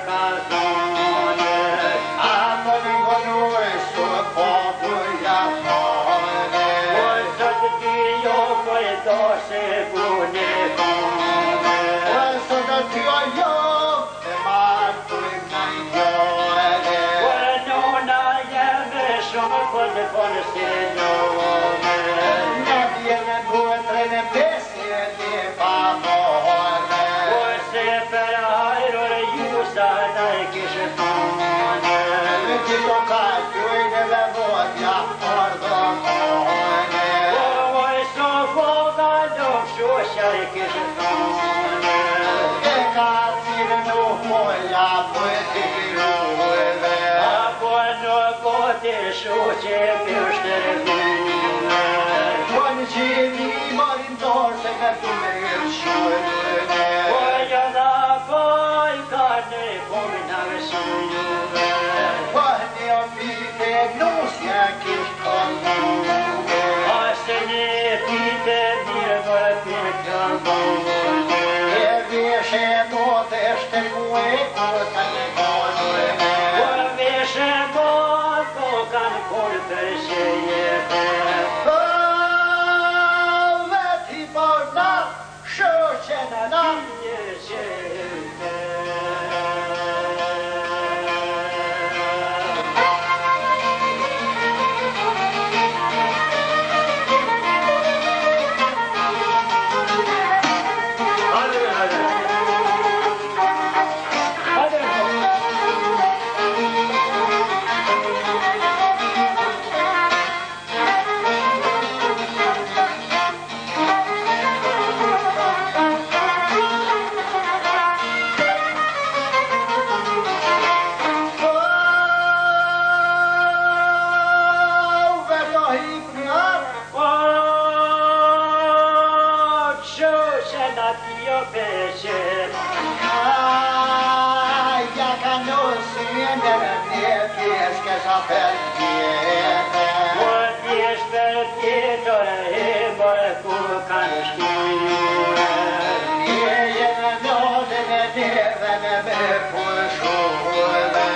ka thonë, apo në ngonoj së populla thonë, o sot ty jo për doshe pune kone, o sot ty o jo, e martu i në njone, o nona jeme shumë për se njone, në vjene buetre në besje një famone, o se për ajror ju sa në kishë thonë, në gjitho ka gjujnë dhe vodja ordo kone, oj so foga nuk shusha i kishë thonë, e ka thirë nuk moja për t'i rujve, apo nuk o të shuqe për shtërvime, Quan gjeni marim dorë se ka tu me shujnë, o jada poj ka në kumina vëshujuve, Quani o vite nusja kish kondume, ashtë një pite mirë për për këmbone, e vjeshe do të shtergue kota në kondume, o veshe mot ko kanë kur për shëjete, veti por na, shoqen na, një shëjete. veto hipna, ja ka nusin e në një pjeske sa për tjete, je në nodën e neve në me pushuve,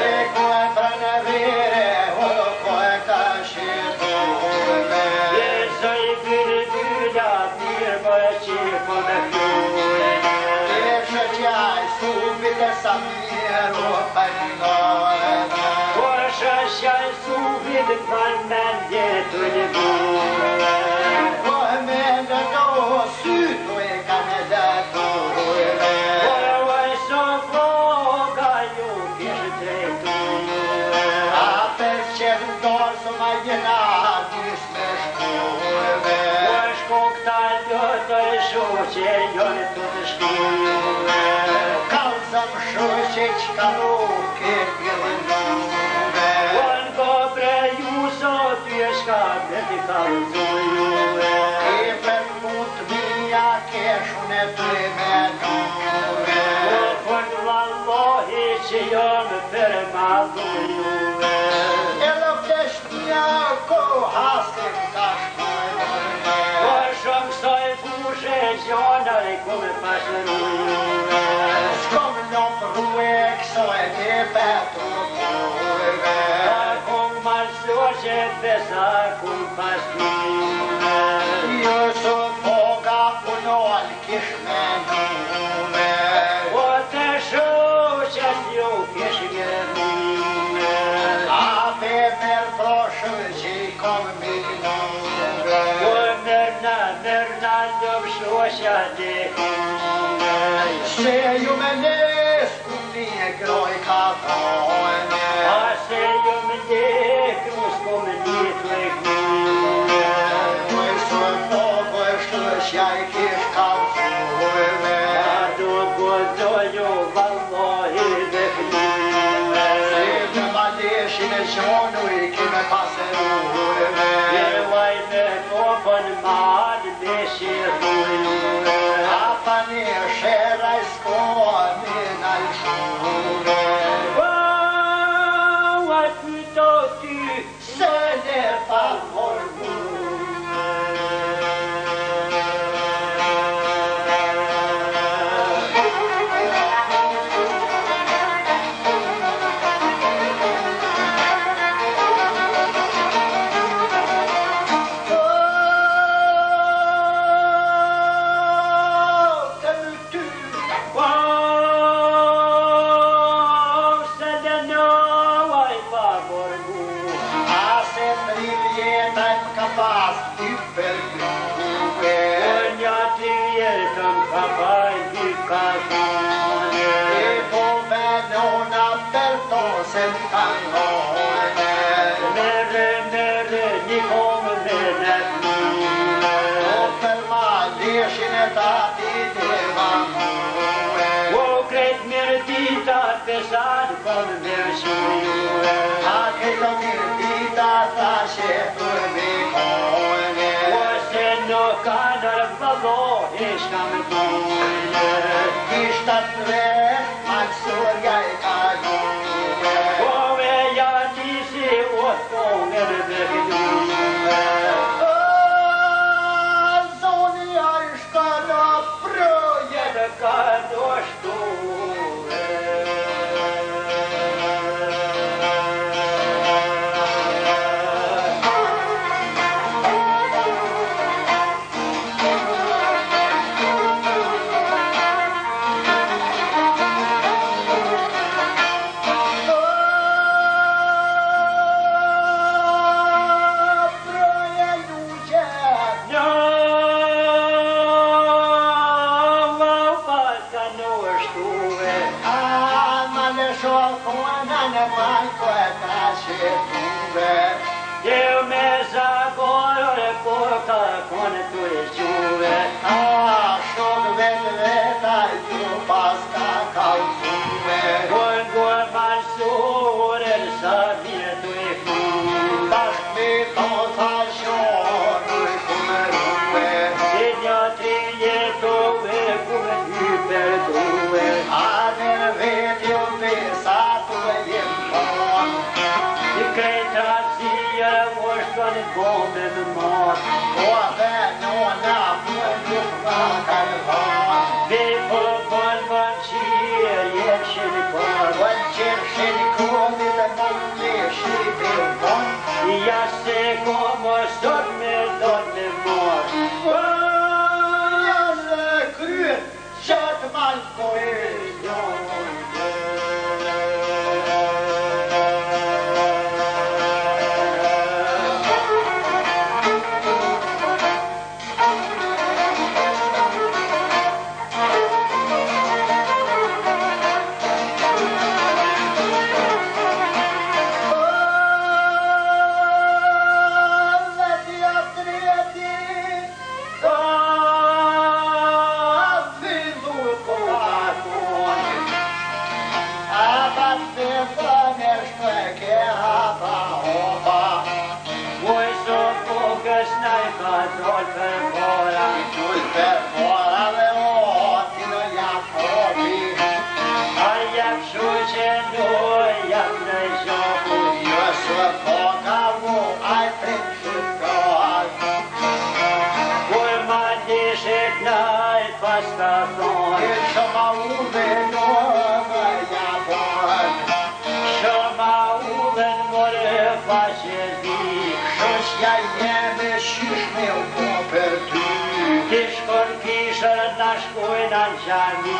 e ku e pranë vire, o ku e ka shituve, e shëqaj subit e sa mjeru për nojme, po me në do sytu e ka në dëtujve, apes që ndorë së ma jena artis me shkujve, kalzëm shuqe që ka nuk e pjëllënuve, e për mund mija keshun e të menuve, Që jam për madhujuve, e lëftesh një koha se ka shkujve, o shumë soj fushe gjonër e kume pasërujuve, shkom në prue këso e një petru kujve, a kum malsoqe besa kum pasërujuve, jo së foga punol kish menuve, o të shoqes ju kish gërmujuve, ape merë thoshë që i kom minuve, o mërna dëmë shoqja dhe kume, se ju me nes ku një groj ka thojme, a se ju më ndek musku më një të e kume, Kuj së fogo e shtëshja i kish kalzujve, a do godoju vallahi dhe kume, se të maleshin e gjonu i kime paserujve, e vaj me kopën malë me shirujve, a pa një shera i s'koni në lëshuve, a pyto ty se ne pa formuve. pas hypergrue. Unë aty jetëm ka bajnë ka kone. E po venona per tosen kanone. Mere, një komë me në fnune. O per ma leshin e tati devamue. O kretë mirë dita pesar kom mirë shujue. A këto mirë dita thashe për me kone. O se nuk ka nërë vëllo ishka më kone. Kishtat tre maksurja e kalune. O e janë si o kone me gëduje. Zoni a ishka në proje. Jetë ka doshtue. Proje luqe. Eu me zagorë kur ka kone tu e quve. Kur mansure sa vje tu e kuve. E një tri jetu e kuve hyper duve. I krejta zije është në gome në marë. Ve për më qirë jetë shenë kërë. Ja se komo sot me do me marë. Voi so focus nai ka dol per fora. Ai jap shuje no jap nei joku. Voi ma dishet nai pasta ton. Shama uven more face zi. Kishkon kishër na shkojnë në gjami.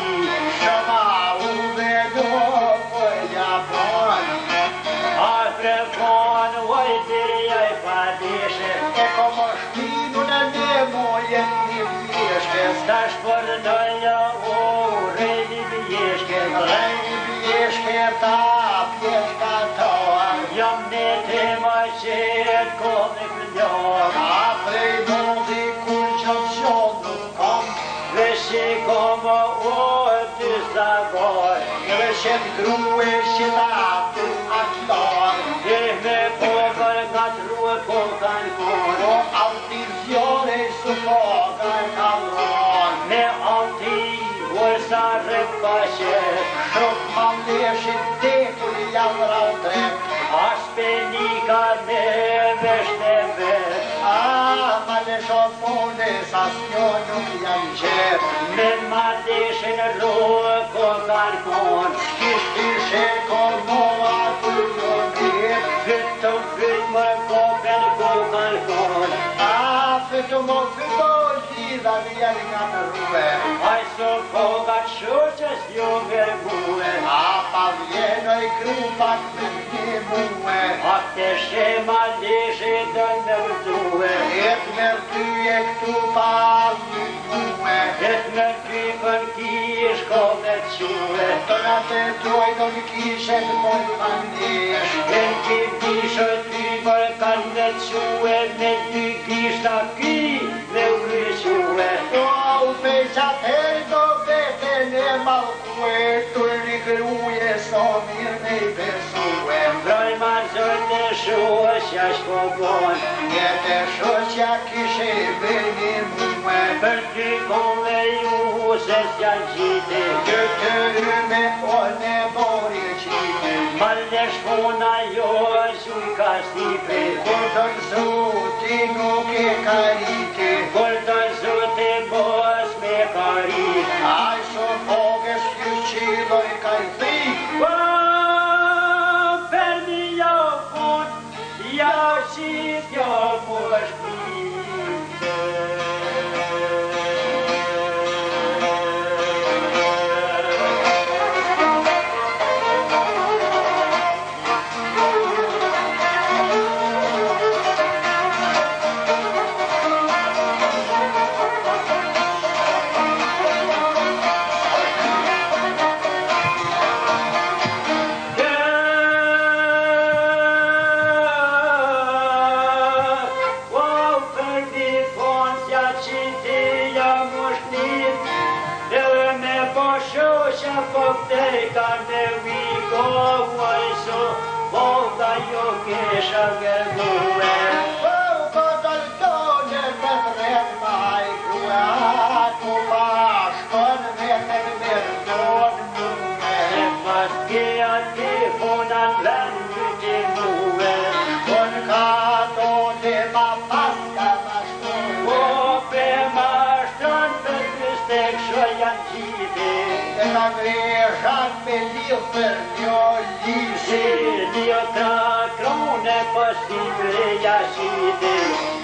Afre kon oj dirja I padeshe. Stash për nëja o rejni bjeshke. Jam ne te ma qetë kone këllon. Veshe koma o të zagoj. Grue shilatu atlar. E me kokër gatruë kokën konë. Altizione su foga kalon. Me alti vërsa rëpashe. Man leshit dekul janë raldrep. Aspenika me veshte vet. Ma leshon pune sa s'njo nuk janë gjep. Me ma deshin rrë kokën konë. Kishti shekon moa të njët. Fytëm fytë më kokën konë. Fytu mo fytoj ti lidha vjen nga në rrue. Aj so kokat shoqës jo vergue. A pa vjenoj krupak me një muë. A te shema leshe dën me vërdue. Et mërtyje këtu pa një muë. Et me ty për kish ko me que. Të nga të tuaj do një kishe të mojë panesh. E ki kishë ty për kanë me que. Me ty kishta ki me uryque. Do u me qatëherë do vete në malkue. Të rigruje so mirë me i besue. Broj ma zërë të shoqja shko bon. Jetë shoqja kishe me një muë. Për ty kone ju se s'ja gjite. Këtë ryme o në bori qite. Ma lesh puna jo shuj ka stipe. Kur të nëzuti nuk e karite. Kur të zote bos me karit. Aj so foges kjo qiloj ka i thi. Per një jo fund, ja qit jo pushkite. Kesha gërmue. Po daltone me vret maj krue. Ato bashkon veten mërton muë. E pas kja ti funan vend të muë. Kon ka do të ma paska ma shkoj. Po pe ma shtron për kështek shojan qite. E ta greshan me lidh për një lisi. Një ka krone pas ti preja qite.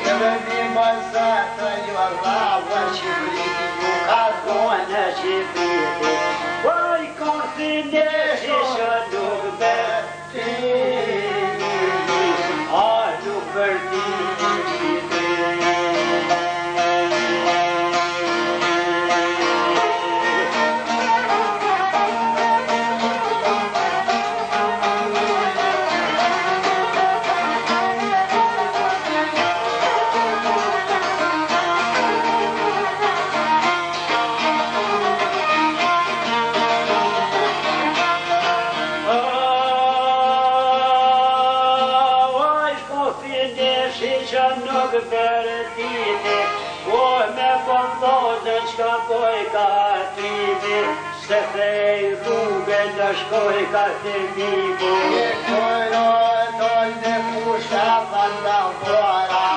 E me një mëzata një rrava që vriti ju ka zonë. Kone që prite. Vaj konsi neshe shë nuk për ti. A nuk për ti qite. Se thej rrugën në shkoj ka të vibu. E kojro doj në kusha vandalvora.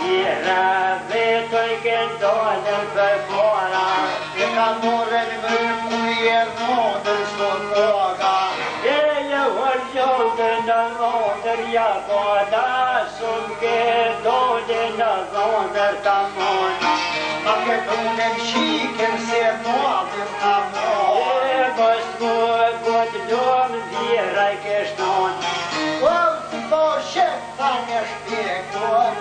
Jera vetoj këndonën për fora. E ka morën mërë ku je rëndër sot toga. E je hërgjodën në rëndër jakona. Sun këndonën në rëndër të monë. Ma këtunen shiken se modën ka monë. E bës mu këtë domë dhjeraj kështon. O të po shep ta një shpjekon.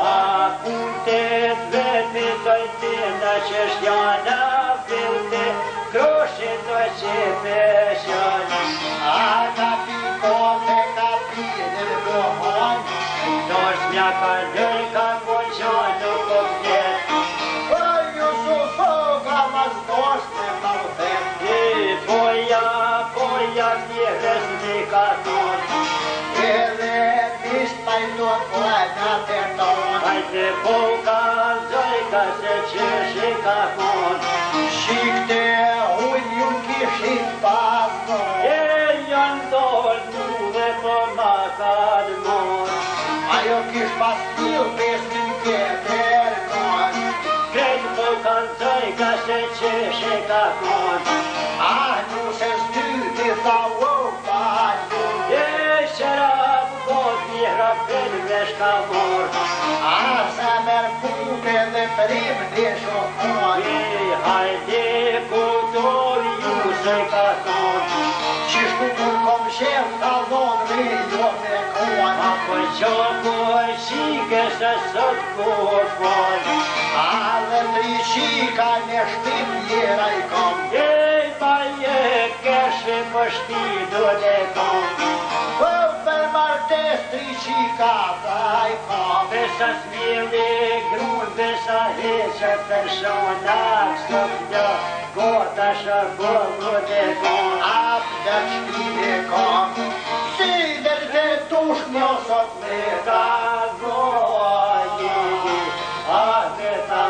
A puntet vetë të tënda që shtjana filte, kroshet të që peshan. A ka pikote ka pidër gohon. Dosh mja ka dërë ka poqon nuk po vjet. O ju sufoga mas dosh me malfet. E poja vjerës me ka ton. Edhe misht pajton plajna të ton. Hajde poka zojka se që shi ka kon. Shikte unë ju kishin pason. E janë dorë nuve po ma ka dëmon. Ajo kish pas t'il pesmin kjeter kon. Krejt po kanë zojka se që shi ka kon. A nu se s'dyti tha o paju. E shërab po t'jera për vesh ka mor. A sa merë pupe dhe trim një shokon. Hajde kutor ju se ka thonë, Qishtu kur kom shef kalon me jo me kon. apo qo kur shike se sot kur fol. Adhe tri shika në shtim jera I kom. Ma je keshe pështi dole kom. Për martes tri shika I kom. Besa smili grun, besa heqe personak, sot një gota shërbëllu dhe kon. Ap dhe qpile kom. Si dhe tush një sot me Ta vojë, ah me ta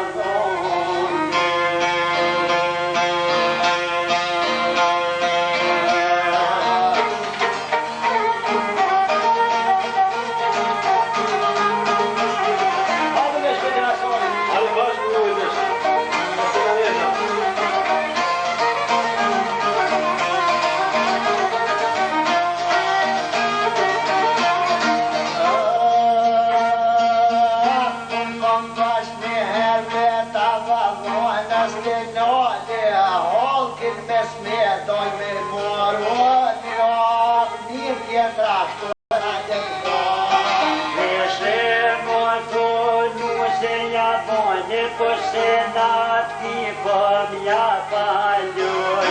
po se nati po mja paljoj.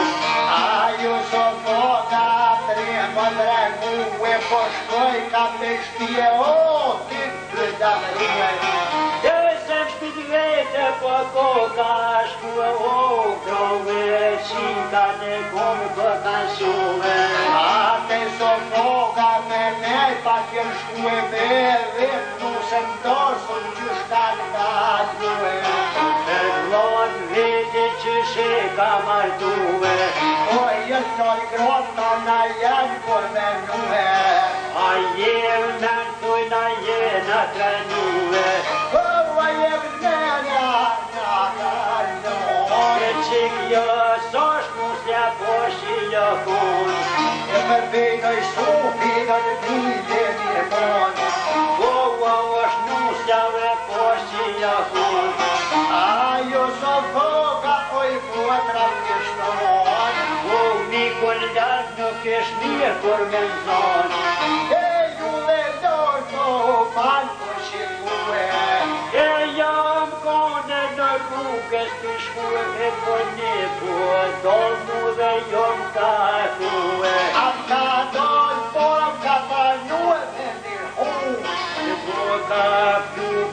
Ajo sot voga tremë dregu e po shkoj ka me shtje o ti të damruje. Dhe se shpit vete po koka shku o grove qika në komë bëka shume. Ate sot voga me nej pa kjer shku e me vetë nuse ndosën që shkan ka duhe. Glon vete që she ka martuve. O jetë në grota na janë kur me nuhe. A jem në thuj na jena trenuve. O jem në nga kalon. E qik jo sosh musja poshi jo kun. E për bejnoj supi në bile një bon. është nusjave poshi jo kun. Ajo so voga oj vuotra kishton. Mikun lart nuk ish mirë kur me zon. E ju le dorë pan po shikue. E jam kone në rrugës të shkue e po një po dol mu dhe jom ka thue. Ata dol por ka panue me një hu. E po ka pju